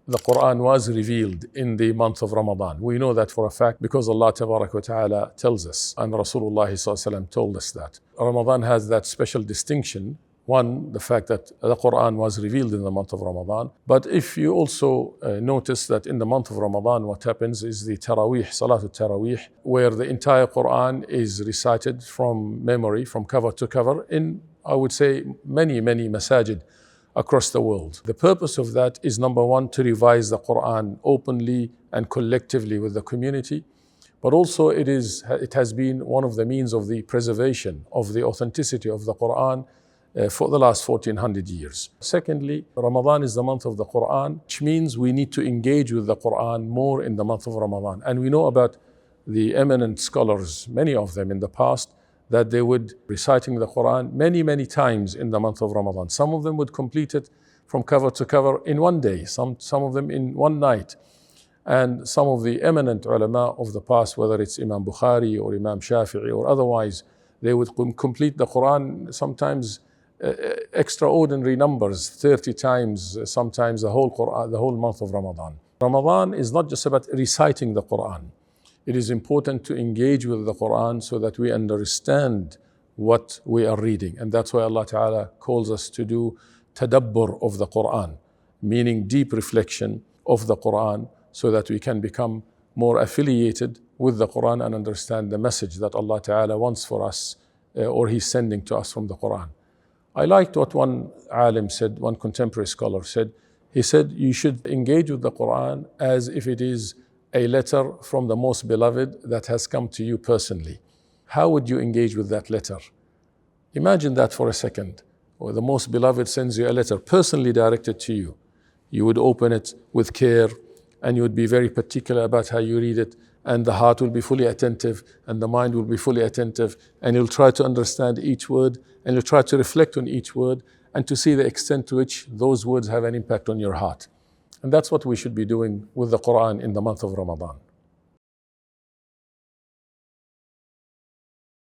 the Quran was revealed in the month of Ramadan. We know that for a fact because Allah Tabarak wa Ta'ala tells us, and Rasulullah Sallallahu Alaihi Wasallam told us that. Ramadan has that special distinction. One, the fact that the Quran was revealed in the month of Ramadan. But if you also notice that in the month of Ramadan, what happens is the Taraweeh, Salatul Taraweeh, where the entire Quran is recited from memory, from cover to cover, in, I would say, many masajid across the world. The purpose of that is, number one, to revise the Quran openly and collectively with the community. But also it has been one of the means of the preservation of the authenticity of the Quran for the last 1400 years. Secondly, Ramadan is the month of the Quran, which means we need to engage with the Quran more in the month of Ramadan. And we know about the eminent scholars, many of them in the past, that they would reciting the Quran many times in the month of Ramadan. Some of them would complete it from cover to cover in one day, some of them in one night. And some of the eminent ulama of the past, whether it's Imam Bukhari or Imam Shafi'i or otherwise, they would complete the Quran sometimes extraordinary numbers, 30 times, sometimes the whole Quran, the whole month of Ramadan. Ramadan is not just about reciting the Quran. It is important to engage with the Quran so that we understand what we are reading. And that's why Allah Ta'ala calls us to do tadabbur of the Quran, meaning deep reflection of the Quran, so that we can become more affiliated with the Quran and understand the message that Allah Ta'ala wants for us or He's sending to us from the Quran. I liked what one alim said, one contemporary scholar said. He said, you should engage with the Quran as if it is a letter from the most beloved that has come to you personally. How would you engage with that letter? Imagine that for a second. Or the most beloved sends you a letter personally directed to you. You would open it with care and you would be very particular about how you read it, and the heart will be fully attentive and the mind will be fully attentive, and you'll try to understand each word and you'll try to reflect on each word and to see the extent to which those words have an impact on your heart. And that's what we should be doing with the Quran in the month of Ramadan.